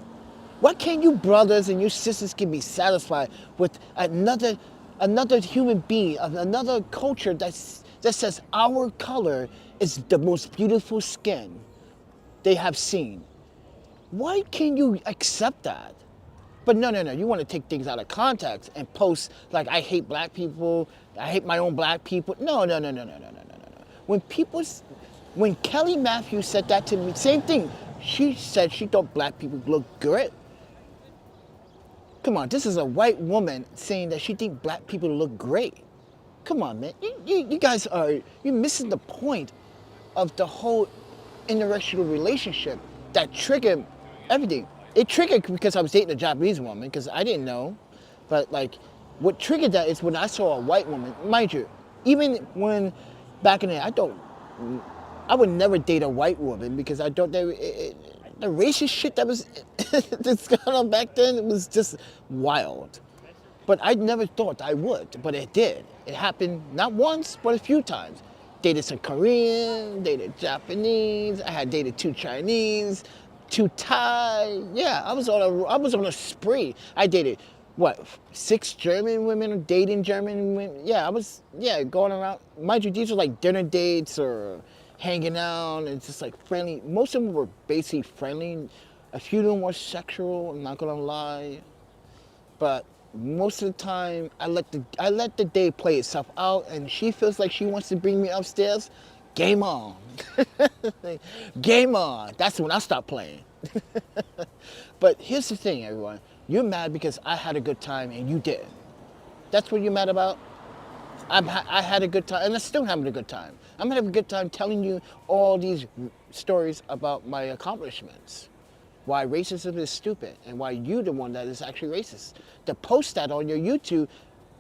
Why can't you brothers and you sisters can be satisfied with another human being, another culture that says our color is the most beautiful skin they have seen? Why can't you accept that? But no, you want to take things out of context and post like, I hate black people, I hate my own black people. No. When Kelly Matthews said that to me, same thing. She said she thought black people looked great. Come on, this is a white woman saying that she thinks black people look great. Come on, man. You guys you're missing the point of the whole interracial relationship that triggered everything. It triggered because I was dating a Japanese woman because I didn't know. But like, what triggered that is when I saw a white woman, mind you, even when back in the day, I would never date a white woman because I thought the racist shit that was that's going on back then, it was just wild. But I never thought I would, but it did. It happened not once, but a few times. Dated some Korean, dated Japanese, I had dated 2 Chinese, 2 Thai. Yeah, I was on a spree. I dated, 6 German women, dating German women. Yeah, going around. Mind you, these were like dinner dates or hanging out and just like friendly. Most of them were basically friendly. A few of them were sexual, I'm not gonna lie. But most of the time, I let the day play itself out, and she feels like she wants to bring me upstairs. Game on. Game on. That's when I stop playing. But here's the thing, everyone. You're mad because I had a good time and you didn't. That's what you're mad about? I had a good time, and I'm still having a good time. I'm having a good time telling you all these stories about my accomplishments. Why racism is stupid, and why you're the one that is actually racist. To post that on your YouTube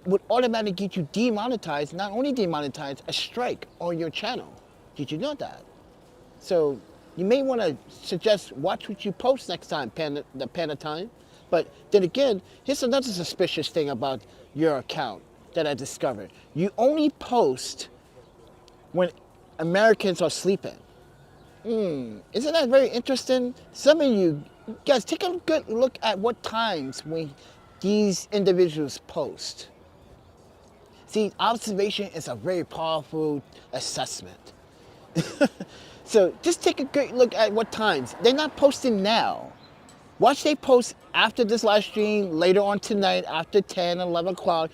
would automatically get you demonetized, not only demonetized, a strike on your channel. Did you know that? So you may want to suggest watch what you post next time, the Panda Time. But then again, here's another suspicious thing about your account that I discovered. You only post when Americans are sleeping. Isn't that very interesting? Some of you guys, take a good look at what times when these individuals post. See, observation is a very powerful assessment. So just take a good look at what times. They're not posting now. Watch they post after this live stream, later on tonight, after 10, 11 o'clock.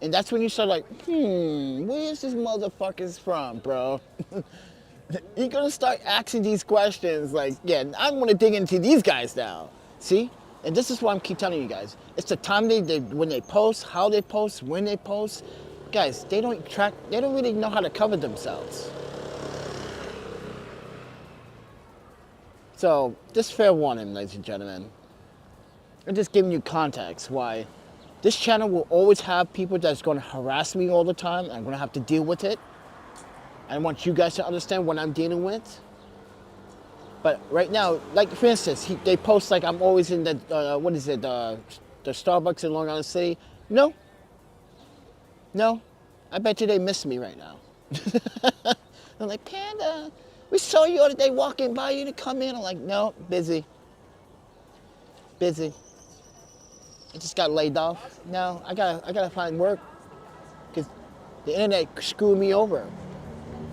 And that's when you start like, where's this motherfuckers from, bro? You're gonna start asking these questions like, yeah, I want to dig into these guys now. See? And this is what I'm keep telling you guys. It's the time when they post, how they post, when they post. Guys, they don't really know how to cover themselves. So, just fair warning, ladies and gentlemen. I'm just giving you context why this channel will always have people that's going to harass me all the time. I'm going to have to deal with it. I want you guys to understand what I'm dealing with. But right now, like for instance, they post like I'm always in the, the Starbucks in Long Island City. No. I bet you they miss me right now. I'm like, Panda, we saw you the other day walking by, you to come in. I'm like, no, busy. I just got laid off. No, I gotta find work because the internet screwed me over.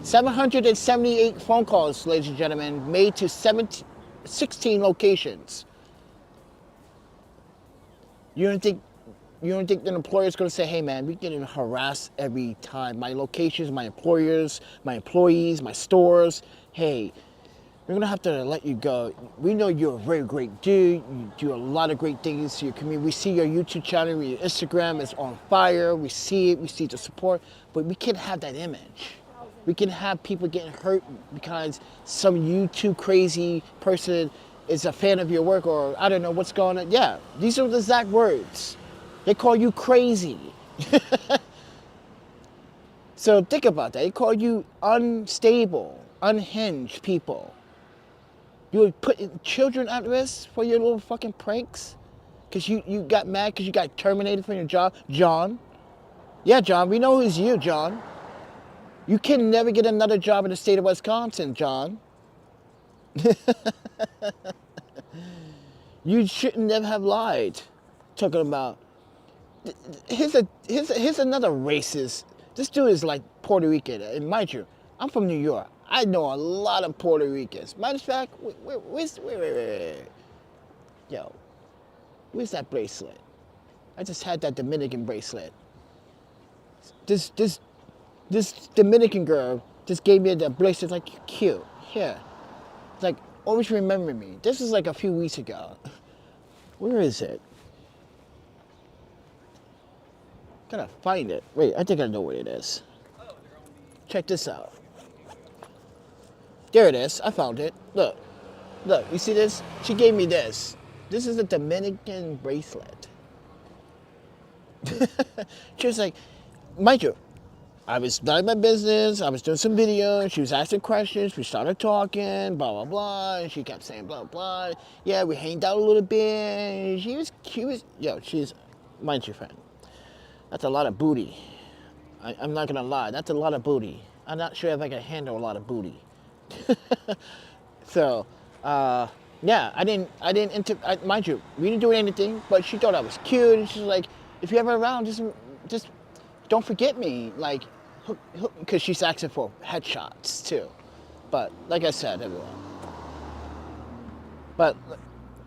778 phone calls, ladies and gentlemen, made to 16 locations. You don't think an employer is going to say, hey man, we're getting harassed every time. My locations, my employers, my employees, my stores, hey, we're going to have to let you go. We know you're a very great dude. You do a lot of great things to your community. We see your YouTube channel, your Instagram is on fire. We see it, we see the support, but we can't have that image. We can have people getting hurt because some YouTube crazy person is a fan of your work, or I don't know what's going on. Yeah, these are the exact words. They call you crazy. So think about that. They call you unstable, unhinged people. You would put children at risk for your little fucking pranks? Because you got mad because you got terminated from your job? John? Yeah, John, we know who's you, John. You can never get another job in the state of Wisconsin, John. You shouldn't never have lied. Talking about, here's another racist. This dude is like Puerto Rican. And mind you, I'm from New York. I know a lot of Puerto Ricans. Matter of fact, wait. Yo, where's that bracelet? I just had that Dominican bracelet. This Dominican girl just gave me the bracelet, like, cute. Here. It's like, always remember me. This was like a few weeks ago. Where is it? Gotta find it. Wait, I think I know what it is. Check this out. There it is. I found it. Look, you see this? She gave me this. This is a Dominican bracelet. She was like, mind you, I was minding my business, I was doing some videos, she was asking questions, we started talking, blah, blah, blah, and she kept saying blah, blah. Yeah, we hanged out a little bit. She was, she's, mind you, friend, that's a lot of booty. I'm not gonna lie, that's a lot of booty. I'm not sure if I can handle a lot of booty. So, yeah, I didn't mind you, we didn't do anything, but she thought I was cute, and she's like, if you're ever around, just don't forget me, like, because she's asking for headshots too. But like I said, everyone. But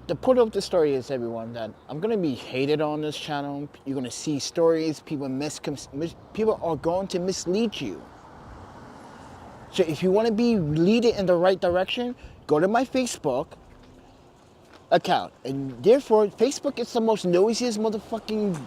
the point of the story is, everyone, that I'm gonna be hated on this channel. You're gonna see stories. People are going to mislead you. So if you want to be leaded in the right direction, go to my Facebook account. And therefore, Facebook is the most noisiest motherfucking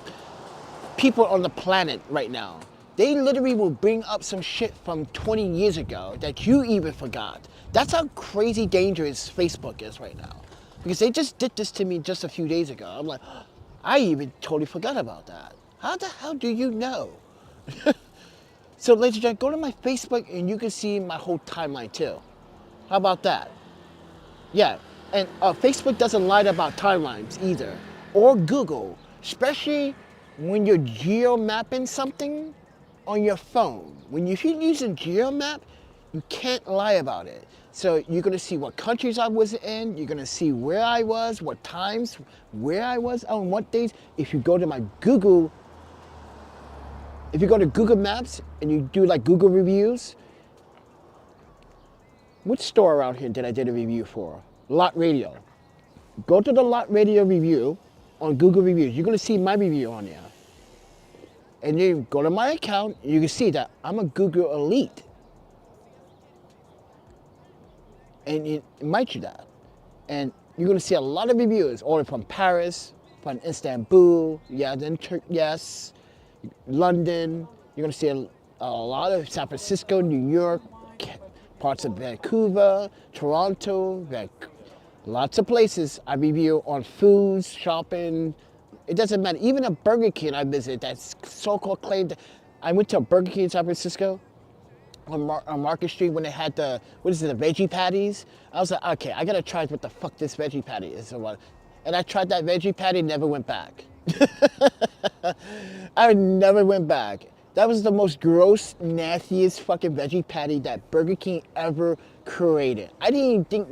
people on the planet right now. They literally will bring up some shit from 20 years ago that you even forgot. That's how crazy dangerous Facebook is right now. Because they just did this to me just a few days ago. I'm like, I even totally forgot about that. How the hell do you know? So ladies and gentlemen, go to my Facebook and you can see my whole timeline too. How about that? Yeah, and Facebook doesn't lie about timelines either. Or Google, especially when you're geo-mapping something on your phone. If you're using GeoMap, you can't lie about it. So you're gonna see what countries I was in, you're gonna see where I was, what times, where I was, on what days. If you go to my Google, if you go to Google Maps and you do like Google reviews, which store around here did I did a review for? Lot Radio. Go to the Lot Radio review on Google Reviews. You're gonna see my review on there. And you go to my account, you can see that I'm a Google Elite. And it might you that. And you're gonna see a lot of reviews, all from Paris, from Istanbul, yeah, then yes, London. You're gonna see a lot of San Francisco, New York, parts of Vancouver, Toronto, lots of places I review on foods, shopping. It doesn't matter. Even a Burger King I visit that's so-called claimed. I went to a Burger King in San Francisco on Market Street when they had the veggie patties. I was like, okay, I gotta try what the fuck this veggie patty is. And I tried that veggie patty, never went back. I never went back. That was the most gross, nastiest fucking veggie patty that Burger King ever created. I didn't even think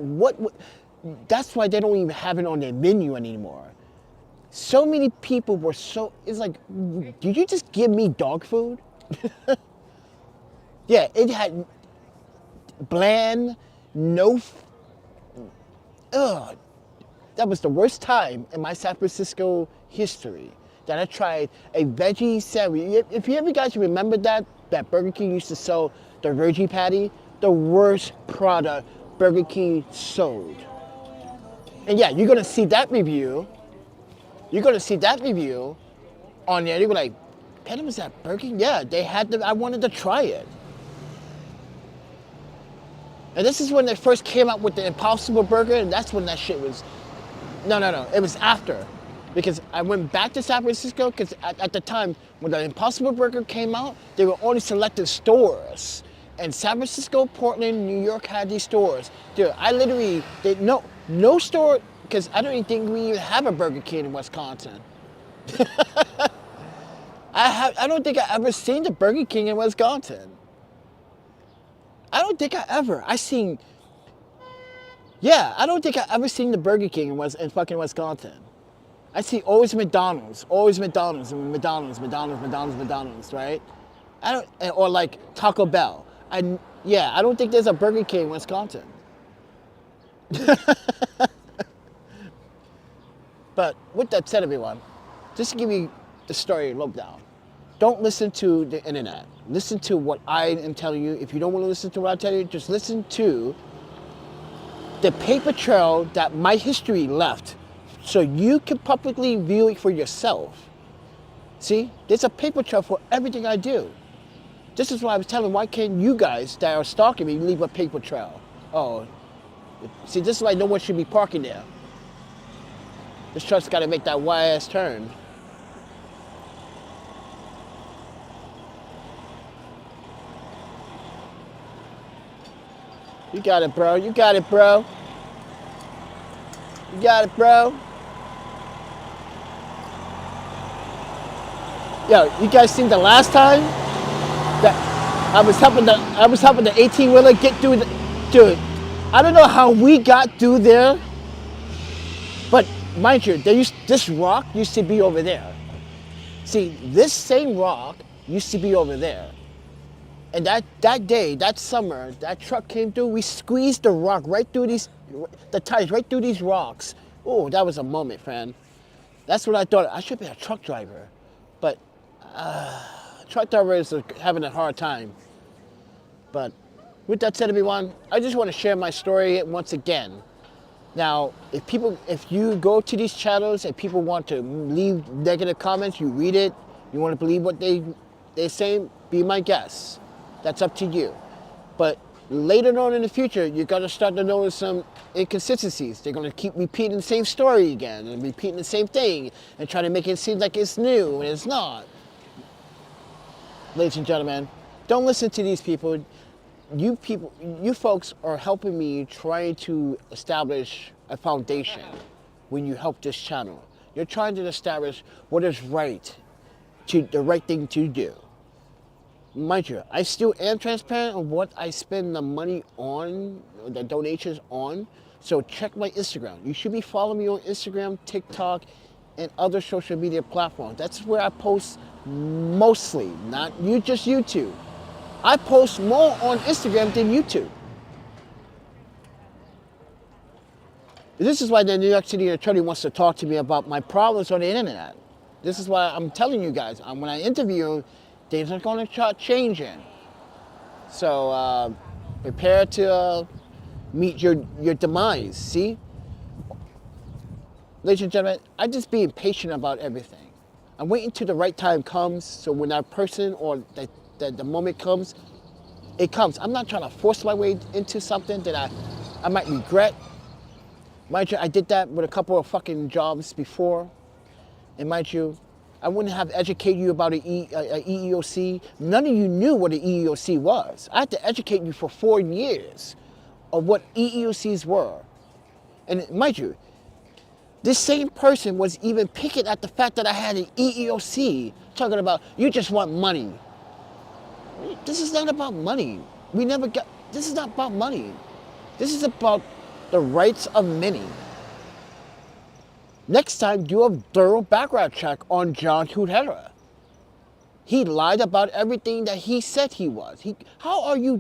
that's why they don't even have it on their menu anymore. So many people were it's like, did you just give me dog food? Yeah, it had bland, that was the worst time in my San Francisco history that I tried a veggie sandwich. If you ever guys remember that Burger King used to sell the veggie patty, the worst product Burger King sold. And yeah, you're gonna see that review. You're gonna see that review on there. They were like, Panda, was that Burger King? Yeah, they had I wanted to try it. And this is when they first came out with the Impossible Burger, and that's when that shit was. No, it was after. Because I went back to San Francisco, because at the time, when the Impossible Burger came out, they were only selected stores. And San Francisco, Portland, New York had these stores. Dude, I literally, no store, because I don't even think we even have a Burger King in Wisconsin. I don't think I ever seen the Burger King in Wisconsin. I don't think I ever seen the Burger King in fucking Wisconsin. I see always McDonald's, right? Or like Taco Bell. I don't think there's a Burger King in Wisconsin. But with that said, everyone, just to give you the story lowdown, don't listen to the internet. Listen to what I am telling you. If you don't want to listen to what I tell you, just listen to the paper trail that my history left, so you can publicly view it for yourself. See, there's a paper trail for everything I do. This is why I was telling, why can't you guys that are stalking me leave a paper trail? Oh, see, this is why no one should be parking there. This truck's got to make that wide-ass turn. You got it, bro. You got it, bro. You got it, bro. Yo, you guys seen the last time that I was helping the 18-wheeler get through dude, I don't know how we got through there, but mind you, this rock used to be over there. See, this same rock used to be over there. And that day, that summer, that truck came through, we squeezed the rock right through the tires right through these rocks. Oh, that was a moment, friend. That's what I thought. I should be a truck driver. But truck drivers are having a hard time. But with that said, everyone, I just want to share my story once again. Now, if you go to these channels and people want to leave negative comments, you read it, you want to believe what they're saying, be my guest. That's up to you. But later on in the future, you're going to start to notice some inconsistencies. They're going to keep repeating the same story again and repeating the same thing and try to make it seem like it's new and it's not. Ladies and gentlemen, don't listen to these people. You folks are helping me trying to establish a foundation when you help this channel. You're trying to establish what is right, the right thing to do. Mind you, I still am transparent on what I spend the money on, the donations on. So check my Instagram. You should be following me on Instagram, TikTok, and other social media platforms. That's where I post mostly, not just YouTube. I post more on Instagram than YouTube. This is why the New York City attorney wants to talk to me about my problems on the internet. This is why I'm telling you guys, when I interview, things are going to start changing. So prepare to meet your demise, see? ladies and gentlemen, I just be impatient about everything. I'm waiting till the right time comes, so when that person or the moment comes, it comes. I'm not trying to force my way into something that I might regret. Mind you, I did that with a couple of fucking jobs before. And mind you, I wouldn't have educated you about an EEOC. None of you knew what an EEOC was. I had to educate you for 4 years of what EEOCs were. And mind you, this same person was even picking at the fact that I had an EEOC, talking about, you just want money. This is not about money. This is not about money. This is about the rights of many. Next time, do a thorough background check on John Hudera. He lied about everything that he said he was. How are you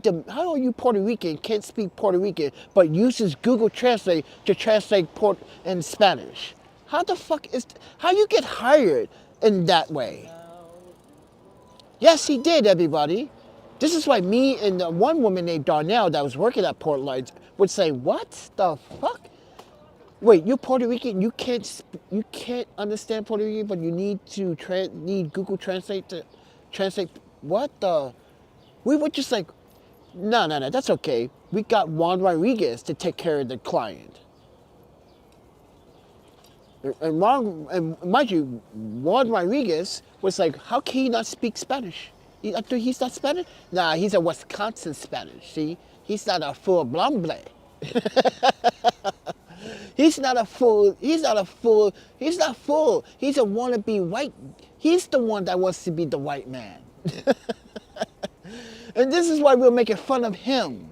Puerto Rican, can't speak Puerto Rican, but uses Google Translate to translate in Spanish? How the fuck how you get hired in that way? Yes, he did, everybody. This is why me and the one woman named Darnell that was working at Port Lights would say, what the fuck? Wait, you're Puerto Rican, you can't understand Puerto Rican, but you need Google Translate to translate what the? We were just like, no, that's okay. We got Juan Rodriguez to take care of the client. And mind you, Juan Rodriguez was like, how can he not speak Spanish? He's not Spanish? Nah, he's a Wisconsin Spanish, see? He's not a full blanc. He's not full. He's a wannabe white. He's the one that wants to be the white man. And this is why we're making fun of him.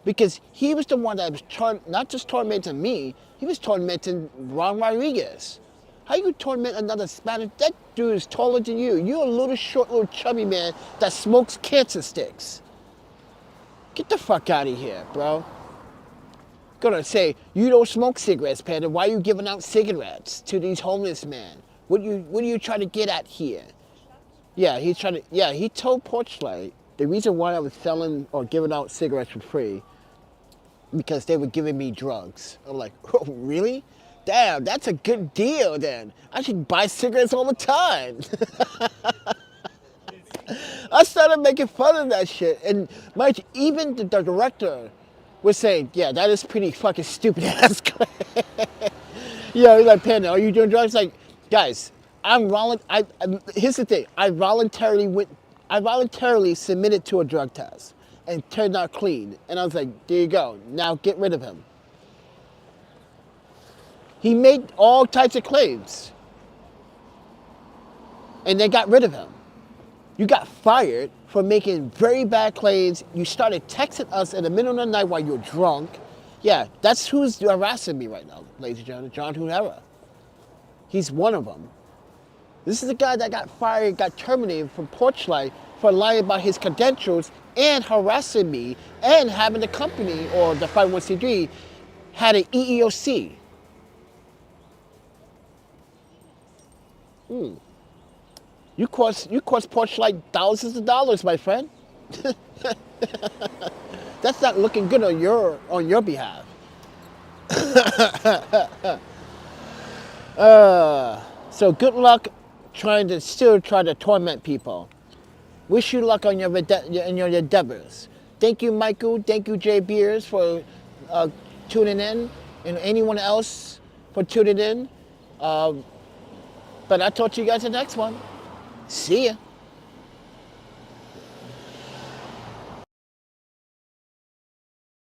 Because he was the one that was not just tormenting me, he was tormenting Juan Rodriguez. How you torment another Spanish? That dude is taller than you. You're a little short, little chubby man that smokes cancer sticks. Get the fuck out of here, bro. Gonna say, you don't smoke cigarettes, Panda. Why are you giving out cigarettes to these homeless men? What are you trying to get at here? Yeah, he told Porchlight the reason why I was selling or giving out cigarettes for free, because they were giving me drugs. I'm like, oh, really? Damn, that's a good deal then. I should buy cigarettes all the time. I started making fun of that shit. And mind you, even the director was saying, yeah, that is pretty fucking stupid ass. Yeah, he's like, Panda, are you doing drugs? Like, guys, here's the thing. I voluntarily submitted to a drug test and turned out clean. And I was like, there you go. Now get rid of him. He made all types of claims. And they got rid of him. You got fired for making very bad claims. You started texting us in the middle of the night while you're drunk. Yeah, that's who's harassing me right now, ladies and gentlemen. John Hudera. He's one of them. This is the guy that got fired, got terminated from Porchlight for lying about his credentials and harassing me and having the company or the 501c3 had an EEOC. You cost Porchlight thousands of dollars, my friend. That's not looking good on your behalf. So good luck trying to torment people. Wish you luck on your endeavors. Thank you, Michael. Thank you, Jay Beers, for tuning in, and anyone else for tuning in. But I'll talk to you guys in the next one. See ya.